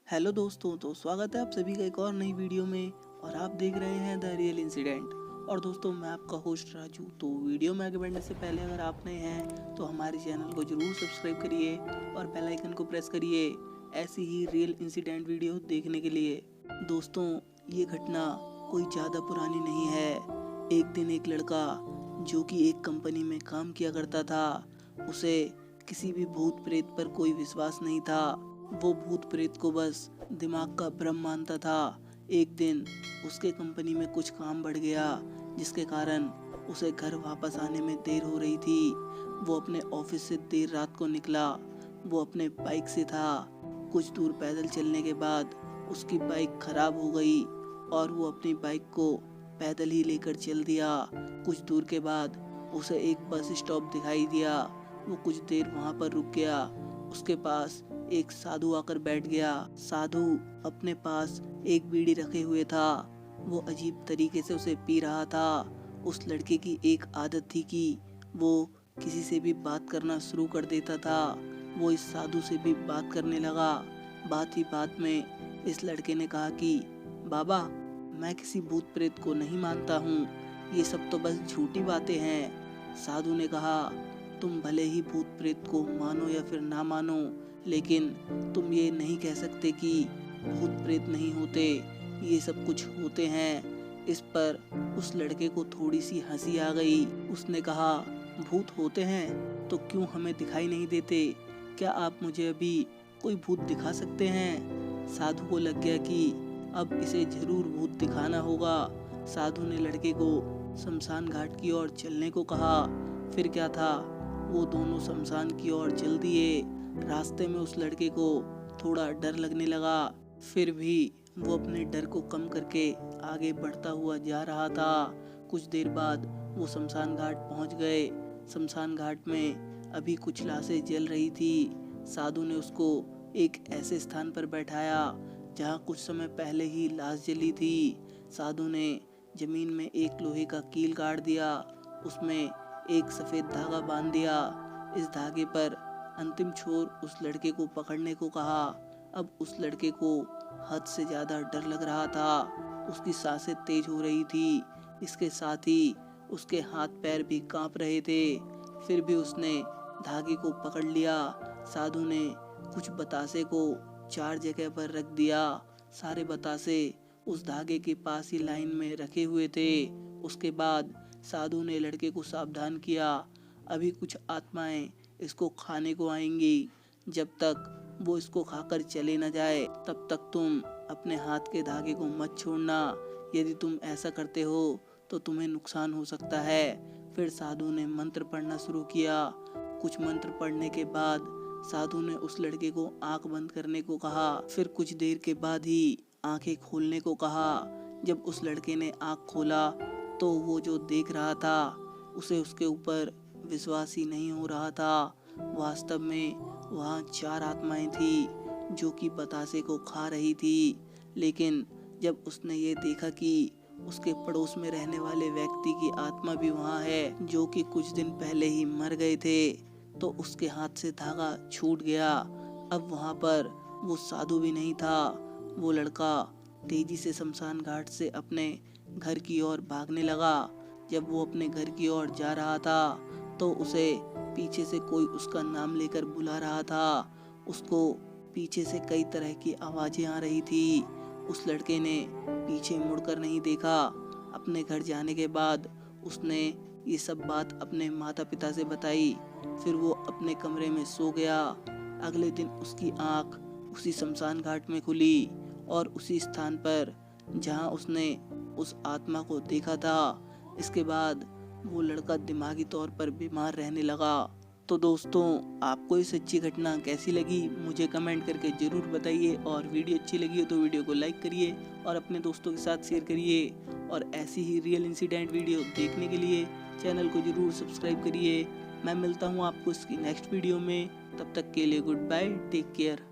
Hello दोस्तों, तो स्वागत है आप सभी का एक और नई वीडियो में। और आप देख रहे हैं द रियल इंसिडेंट। और दोस्तों, मैं आपका होस्ट राजू। तो वीडियो में आगे बढ़ने से पहले अगर आप नए हैं तो हमारे चैनल को जरूर सब्सक्राइब करिए और बेल आइकन को प्रेस करिए ऐसी ही रियल इंसिडेंट वीडियो देखने के लिए। दोस्तों, ये घटना कोई ज़्यादा पुरानी नहीं है। एक दिन एक लड़का जो कि एक कंपनी में काम किया करता था, उसे किसी भी भूत प्रेत पर कोई विश्वास नहीं था। वो भूत प्रेत को बस दिमाग का भ्रम मानता था। एक दिन उसके कंपनी में कुछ काम बढ़ गया, जिसके कारण उसे घर वापस आने में देर हो रही थी। वो अपने ऑफिस से देर रात को निकला। वो अपने बाइक से था। कुछ दूर पैदल चलने के बाद उसकी बाइक खराब हो गई और वो अपनी बाइक को पैदल ही लेकर चल दिया। कुछ दूर के बाद उसे एक बस स्टॉप दिखाई दिया। वो कुछ देर वहाँ पर रुक गया। उसके पास एक साधु आकर बैठ गया। साधु अपने पास एक बीड़ी रखे हुए था। वो अजीब तरीके से उसे पी रहा था। उस लड़के की एक आदत थी कि वो किसी से भी बात करना शुरू कर देता था। वो इस साधु से भी बात करने लगा। बात ही बात में इस लड़के ने कहा कि बाबा, मैं किसी भूत प्रेत को नहीं मानता हूँ, ये सब तो बस झूठी बातें हैं। साधु ने कहा, तुम भले ही भूत प्रेत को मानो या फिर ना मानो, लेकिन तुम ये नहीं कह सकते कि भूत प्रेत नहीं होते, ये सब कुछ होते हैं। इस पर उस लड़के को थोड़ी सी हंसी आ गई। उसने कहा, भूत होते हैं तो क्यों हमें दिखाई नहीं देते? क्या आप मुझे अभी कोई भूत दिखा सकते हैं? साधु को लग गया कि अब इसे जरूर भूत दिखाना होगा। साधु ने लड़के को शमशान घाट की ओर चलने को कहा। फिर क्या था, वो दोनों शमशान की ओर चल दिए। रास्ते में उस लड़के को थोड़ा डर लगने लगा, फिर भी वो अपने डर को कम करके आगे बढ़ता हुआ जा रहा था। कुछ देर बाद वो शमशान घाट पहुंच गए। शमशान घाट में अभी कुछ लाशें जल रही थी। साधु ने उसको एक ऐसे स्थान पर बैठाया जहां कुछ समय पहले ही लाश जली थी। साधु ने जमीन में एक लोहे का कील गाड़ दिया। उसमें एक सफेद धागा बांध दिया। इस धागे पर अंतिम छोर उस लड़के को पकड़ने को कहा। अब उस लड़के को हद से ज्यादा डर लग रहा था। उसकी सांसें तेज हो रही थी। इसके साथ ही उसके हाथ पैर भी कांप रहे थे। फिर भी उसने धागे को पकड़ लिया। साधु ने कुछ बतासे को 4 जगह पर रख दिया। सारे बतासे उस धागे के पास ही लाइन में रखे हुए थे। उसके बाद साधु ने लड़के को सावधान किया, अभी कुछ आत्माएं इसको खाने को आएंगी। जब तक वो इसको खाकर चले न जाए तब तक तुम अपने हाथ के धागे को मत छोड़ना। यदि तुम ऐसा करते हो तो तुम्हें नुकसान हो सकता है। फिर साधु ने मंत्र पढ़ना शुरू किया। कुछ मंत्र पढ़ने के बाद साधु ने उस लड़के को आंख बंद करने को कहा। फिर कुछ देर के बाद ही आंखें खोलने को कहा। जब उस लड़के ने आंख खोला तो वो जो देख रहा था उसे उसके ऊपर विश्वास ही नहीं हो रहा था। वास्तव में वहाँ 4 आत्माएं थी जो कि बतासे को खा रही थी। लेकिन जब उसने ये देखा कि उसके पड़ोस में रहने वाले व्यक्ति की आत्मा भी वहाँ है जो कि कुछ दिन पहले ही मर गए थे, तो उसके हाथ से धागा छूट गया। अब वहाँ पर वो साधु भी नहीं था। वो लड़का तेजी से शमशान घाट से अपने घर की ओर भागने लगा। जब वो अपने घर की ओर जा रहा था तो उसे पीछे से कोई उसका नाम लेकर बुला रहा था। उसको पीछे से कई तरह की आवाजें आ रही थी। उस लड़के ने पीछे मुड़कर नहीं देखा। अपने घर जाने के बाद उसने ये सब बात अपने माता पिता से बताई। फिर वो अपने कमरे में सो गया। अगले दिन उसकी आंख उसी शमशान घाट में खुली और उसी स्थान पर जहां उसने उस आत्मा को देखा था। इसके बाद वो लड़का दिमागी तौर पर बीमार रहने लगा। तो दोस्तों, आपको ये सच्ची घटना कैसी लगी मुझे कमेंट करके ज़रूर बताइए। और वीडियो अच्छी लगी हो तो वीडियो को लाइक करिए और अपने दोस्तों के साथ शेयर करिए। और ऐसी ही रियल इंसिडेंट वीडियो देखने के लिए चैनल को ज़रूर सब्सक्राइब करिए। मैं मिलता हूँ आपको इसकी नेक्स्ट वीडियो में। तब तक के लिए गुड बाय, टेक केयर।